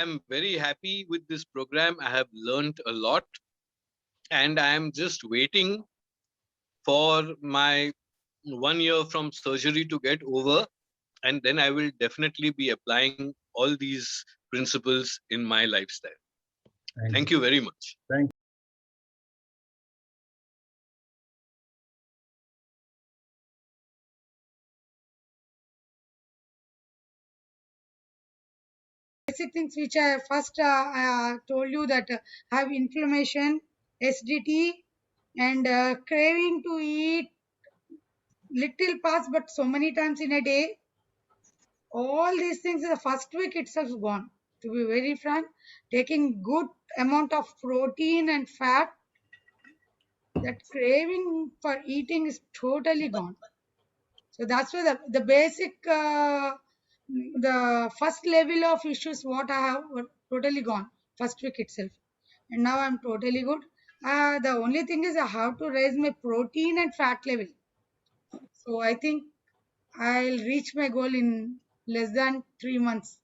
am very happy with this program. I have learned a lot, and I am just waiting for my 1 year from surgery to get over, and then I will definitely be applying all these principles in my lifestyle. Thank you very much. Thank you. Basic things which I first told you that have inflammation, acidity, and craving to eat little parts but so many times in a day. All these things in the first week itself is gone. To be very frank, taking good amount of protein and fat, that craving for eating is totally gone. So that's why the basic, the first level of issues what I have were totally gone first week itself. And now I'm totally good. The only thing is I have to raise my protein and fat level. So I think I'll reach my goal in less than 3 months.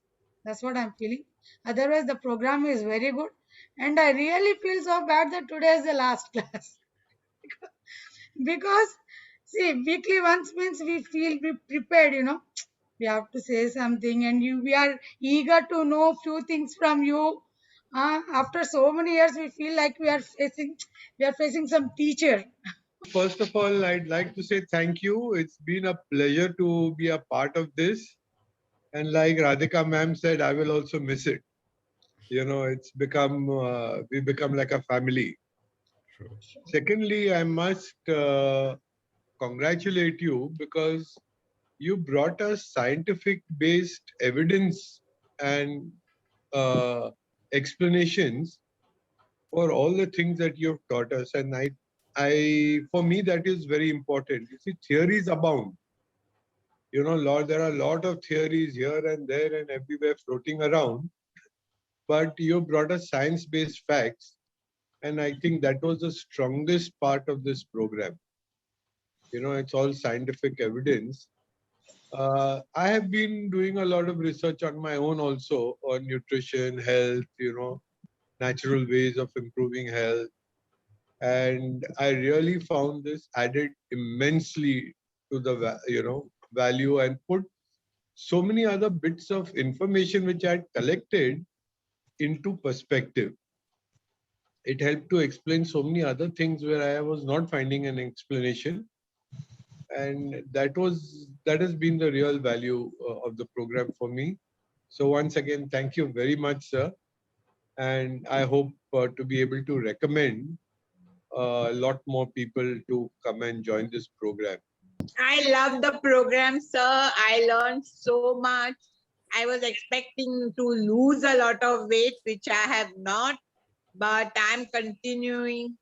That's what I'm feeling. Otherwise, the program is very good. And I really feel so bad that today is the last class. Because, see, weekly once means we feel prepared, We have to say something, and we are eager to know few things from you. After so many years, we feel like we are facing some teacher. First of all, I'd like to say thank you. It's been a pleasure to be a part of this. And like Radhika ma'am said, I will also miss it. It's become, we become like a family. True. Secondly, I must congratulate you because you brought us scientific based evidence and explanations for all the things that you've taught us. And for me, that is very important. You see, theories abound. Lord, there are a lot of theories here and there and everywhere floating around, but you brought us science-based facts. And I think that was the strongest part of this program. It's all scientific evidence. I have been doing a lot of research on my own also on nutrition, health, natural ways of improving health. And I really found this added immensely to the value and put so many other bits of information which I had collected into perspective. It helped to explain so many other things where I was not finding an explanation, and that has been the real value of the program for me. So once again, thank you very much, sir, and I hope to be able to recommend a lot more people to come and join this program. I love the program, sir. I learned so much. I was expecting to lose a lot of weight, which I have not, but I'm continuing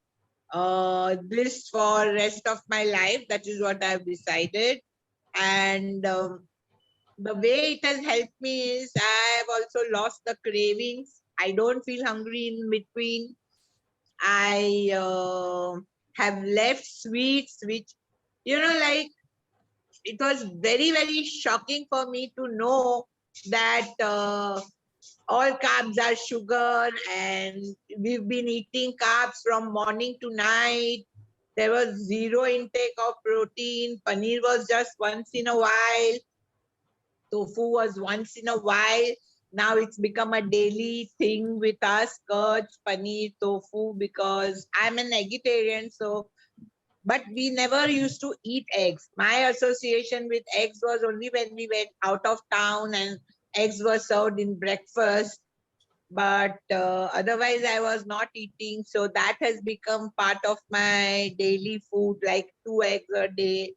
this for rest of my life. That is what I've decided. And the way it has helped me is I have also lost the cravings. I don't feel hungry in between. I have left sweets, which, like, it was very, very shocking for me to know that all carbs are sugar, and we've been eating carbs from morning to night. There was zero intake of protein. Paneer was just once in a while. Tofu was once in a while. Now it's become a daily thing with us, curds, paneer, tofu, because I'm an vegetarian, but we never used to eat eggs. My association with eggs was only when we went out of town and eggs were served in breakfast. But otherwise, I was not eating. So that has become part of my daily food, like 2 eggs a day.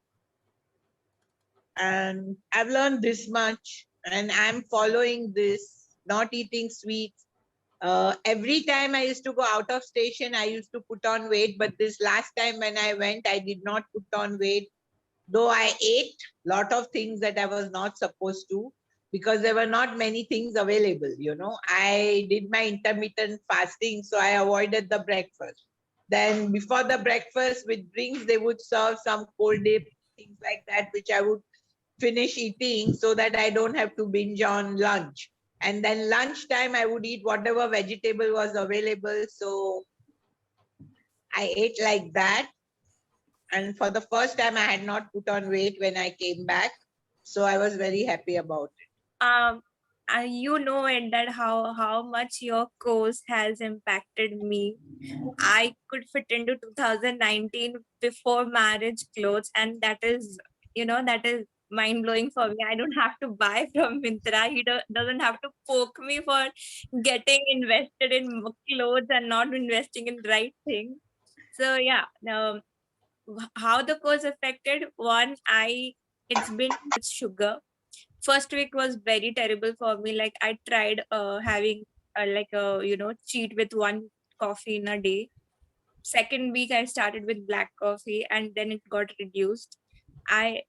And I've learned this much, and I'm following this, not eating sweets. Every time I used to go out of station, I used to put on weight. But this last time when I went, I did not put on weight. Though I ate a lot of things that I was not supposed to, because there were not many things available, I did my intermittent fasting, so I avoided the breakfast. Then before the breakfast with drinks, they would serve some cold dip, things like that, which I would finish eating so that I don't have to binge on lunch. And then lunchtime, I would eat whatever vegetable was available. So I ate like that. And for the first time, I had not put on weight when I came back. So I was very happy about it. You know it that how much your course has impacted me. I could fit into 2019 before marriage clothes, and that is, that is mind blowing for me. I don't have to buy from Mintra. He doesn't have to poke me for getting invested in clothes and not investing in right thing. So yeah, how the course affected one, it's been with sugar. First week was very terrible for me. Like I tried having like a cheat with one coffee in a day. Second week I started with black coffee and then it got reduced. I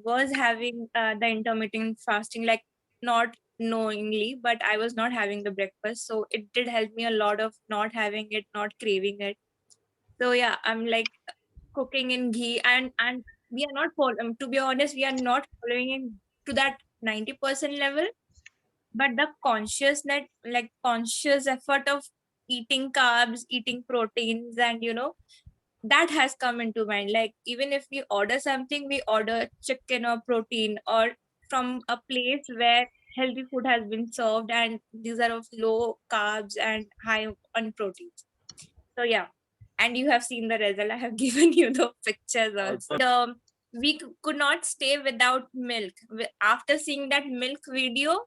was having the intermittent fasting, like not knowingly, but I was not having the breakfast, so it did help me a lot of not having it, not craving it. So yeah, I'm like cooking in ghee, and we are not following, to be honest, we are not following in to that 90% level, but the consciousness, like conscious effort of eating carbs, eating proteins, and that has come into mind. Like even if we order something, we order chicken or protein or from a place where healthy food has been served, and these are of low carbs and high on proteins. So yeah, and you have seen the result. I have given you the pictures also. We could not stay without milk. After seeing that milk video,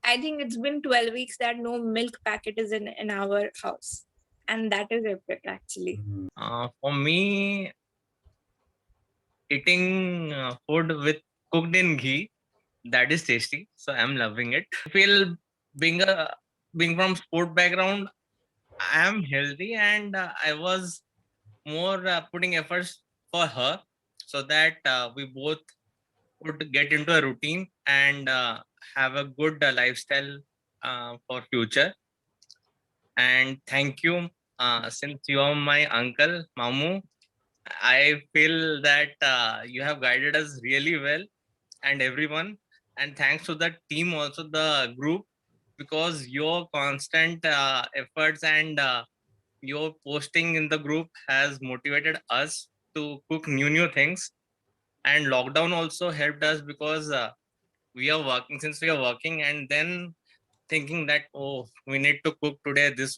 I think it's been 12 weeks that no milk packet is in our house. And that is epic, actually. For me, eating food with cooked in ghee, that is tasty. So I'm loving it. I feel being from sport background, I am healthy, and I was more putting efforts for her so that we both would get into a routine and have a good lifestyle for future. And thank you, since you are my uncle, Mamu. I feel that you have guided us really well, and everyone. And thanks to the team, also the group, because your constant efforts and your posting in the group has motivated us to cook new things. And lockdown also helped us because we are working, since we are working, and then thinking that, oh, we need to cook today this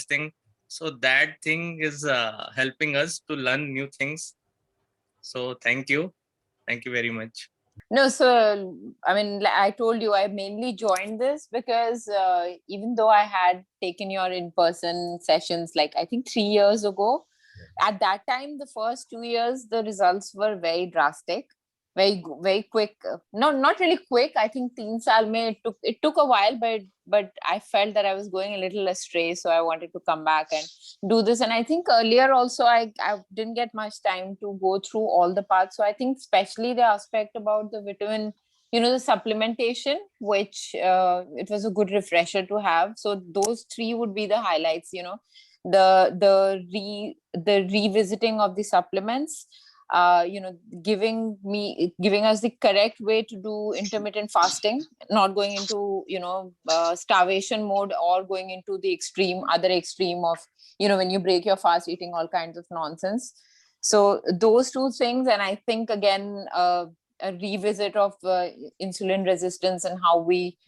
thing, so that thing is helping us to learn new things. So thank you very much. No, so I mean, I told you I mainly joined this because even though I had taken your in-person sessions, like I think 3 years ago, at that time, the first 2 years, the results were very drastic, very quick. No, not really quick. I think 3 saal mein it took a while, but I felt that I was going a little astray, so I wanted to come back and do this. And I think earlier also I didn't get much time to go through all the parts. So I think especially the aspect about the vitamin, the supplementation, which it was a good refresher to have. So those three would be the highlights. The revisiting of the supplements, giving us the correct way to do intermittent fasting, not going into starvation mode or going into the other extreme of when you break your fast eating all kinds of nonsense. So those two things, and I think again a revisit of insulin resistance and how we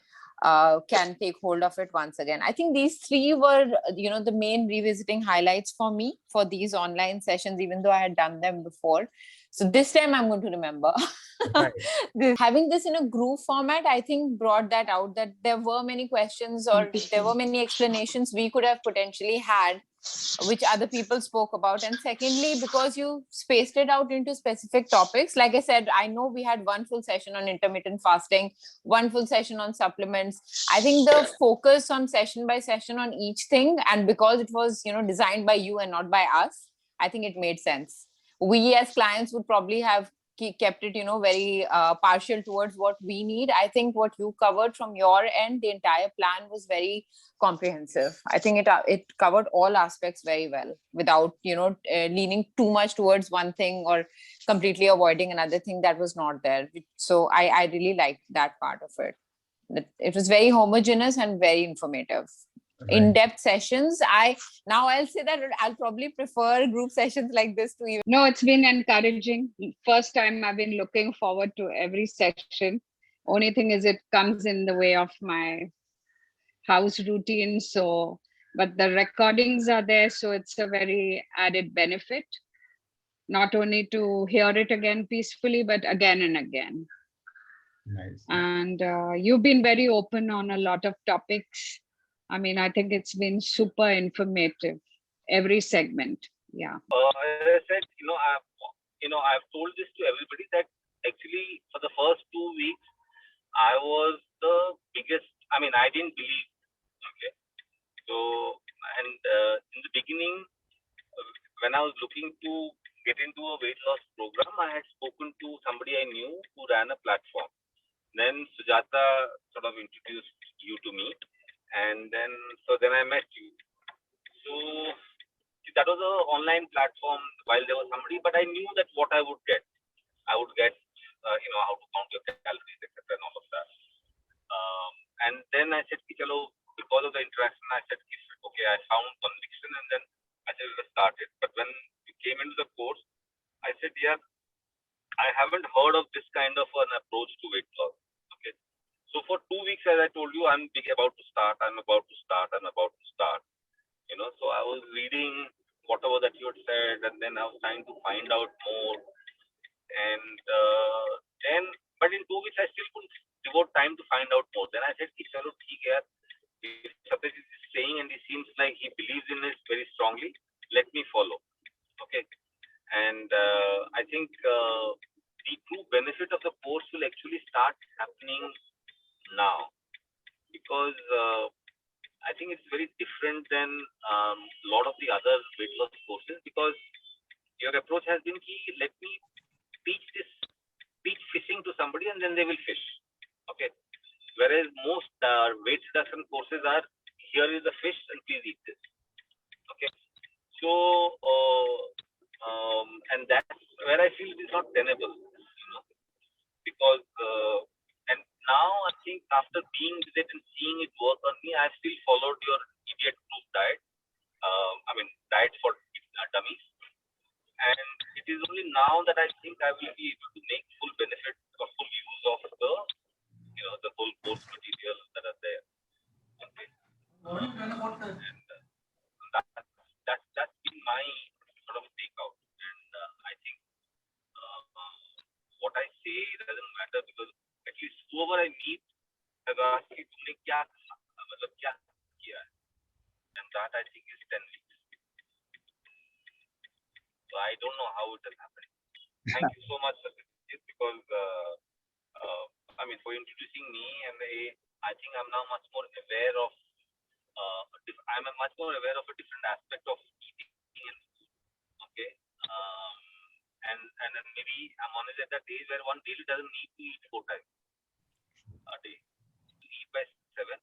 can take hold of it once again. I think these three were, the main revisiting highlights for me for these online sessions, even though I had done them before. So this time I'm going to remember. Right. Having this in a group format, I think brought that out, that there were many questions or there were many explanations we could have potentially had, which other people spoke about. And secondly, because you spaced it out into specific topics, like I said, I know we had one full session on intermittent fasting, one full session on supplements. I think the focus on session by session on each thing, and because it was designed by you and not by us, I think it made sense. We as clients would probably have kept it very partial towards what we need. I think what you covered from your end, the entire plan was very comprehensive. I think it covered all aspects very well without leaning too much towards one thing or completely avoiding another thing that was not there. So I really liked that part of it. It was very homogeneous and very informative. In-depth sessions. I'll say that I'll probably prefer group sessions like this to even. No, it's been encouraging. First time I've been looking forward to every session. Only thing is it comes in the way of my house routine. So, but the recordings are there, so it's a very added benefit. Not only to hear it again peacefully, but again and again. Nice. And you've been very open on a lot of topics. I mean, I think it's been super informative, every segment. Yeah. As I said, I've told this to everybody that actually for the first 2 weeks, I was the biggest. I mean, I didn't believe. Okay. So, and in the beginning, when I was looking to get into a weight loss program, I had spoken to somebody I knew who ran a platform. Then Sujata sort of introduced you to me, and then I met you. So that was an online platform while there was somebody, but I knew that what I would get. I would get, how to count your calories, etc., and all of that. And then I said, chalo, because of the interaction, I said, okay, I found conviction, and then I said, let's start it. But when we came into the course, I said, yeah, I haven't heard of this kind of an approach to weight loss. Okay. So for 2 weeks, as I told you, I'm about to start. So I was reading whatever that you had said, and then I was trying to find out more. And but in 2 weeks, I still couldn't devote time to find out more. Then I said, if Satyajit is saying and he seems like he believes in it very strongly, let me follow. Okay. And I think the true benefit of the course will actually start happening now, because I think it's very different than a lot of the other weight loss courses, because your approach has been let me teach fishing to somebody and then they will fish. Okay. Whereas most weight reduction courses are, here is the fish and please eat this. Okay. So and that's where I feel it is not tenable, because and now I think after being with it and seeing it work on me, I still followed your immediate proof diet. Diet for dummies. And it is only now that I think I will be able to make full benefit or full use of the whole course material that are there. Okay. And that's been my sort of takeout. And I think what I say doesn't matter, because at least whoever I meet has asked me, "Tumne kya kiya?" And that I think is 10 weeks. So I don't know how it has happened. Thank you so much, Satyajit, because for introducing me, and I think I'm now much more aware of. I'm much more aware of a different aspect of eating and food. Okay. And then maybe I'm honest at that age where one really doesn't need to eat 4 times a day. To eat by 7.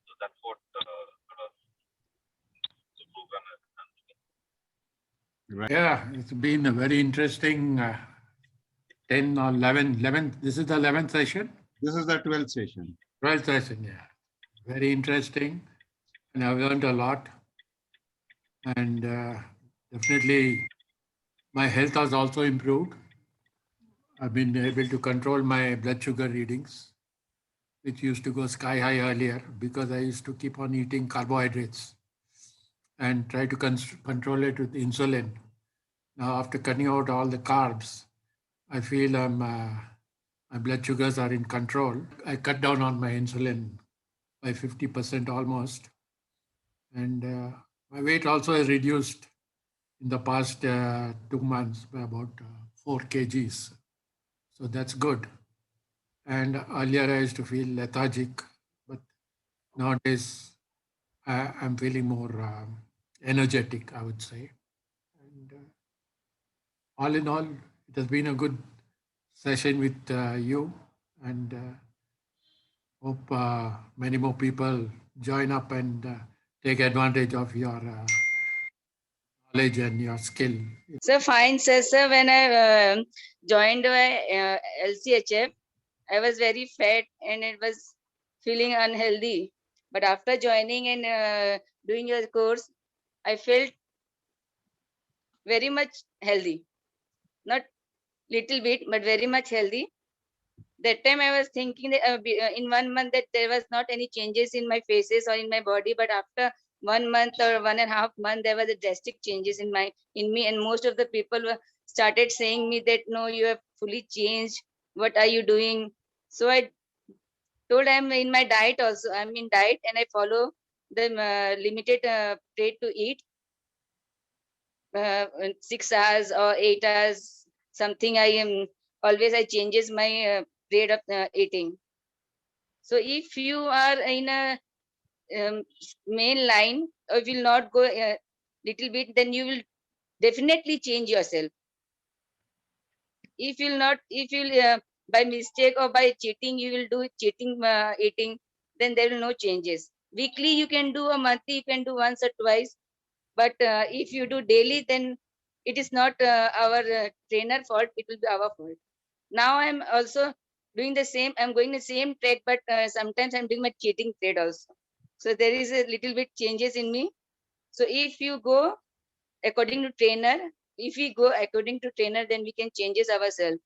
So that's what the program has done. Yeah, it's been a very interesting 10 or 11. This is the 11th session? This is the 12th session. 12th session, yeah. Very interesting. And I've learned a lot. And definitely my health has also improved. I've been able to control my blood sugar readings, which used to go sky high earlier because I used to keep on eating carbohydrates and try to control it with insulin. Now, after cutting out all the carbs, I feel my blood sugars are in control. I cut down on my insulin by 50% almost. And my weight also has reduced in the past 2 months by about 4 kgs. So that's good. And earlier I used to feel lethargic, but nowadays I'm feeling more energetic, I would say. And all in all, it has been a good session with you, and hope many more people join up and take advantage of your knowledge and your skill. Sir, fine, sir. Sir, when I joined my LCHF, I was very fat and it was feeling unhealthy. But after joining and doing your course, I felt very much healthy. Not little bit, but very much healthy. That time I was thinking that in 1 month that there was not any changes in my faces or in my body, but after 1 month or 1.5 months, there was a drastic changes in me, and most of the people were started saying me that no, you have fully changed. What are you doing? So I told I'm in my diet also. I'm in diet and I follow the limited plate to eat 6 hours or 8 hours. Something I am always I changes my rate of eating. So if you are in a main line, or will not go a little bit, then you will definitely change yourself. If you'll not, if you'll by mistake or by cheating, you will do cheating eating, then there will no changes. Weekly you can do, a monthly you can do once or twice, but if you do daily, then it is not our trainer fault, it will be our fault. Now I'm also doing the same, I'm going the same track, but sometimes I'm doing my cheating trade also. So there is a little bit changes in me. So if you go according to trainer, if we go according to trainer, then we can changes ourselves.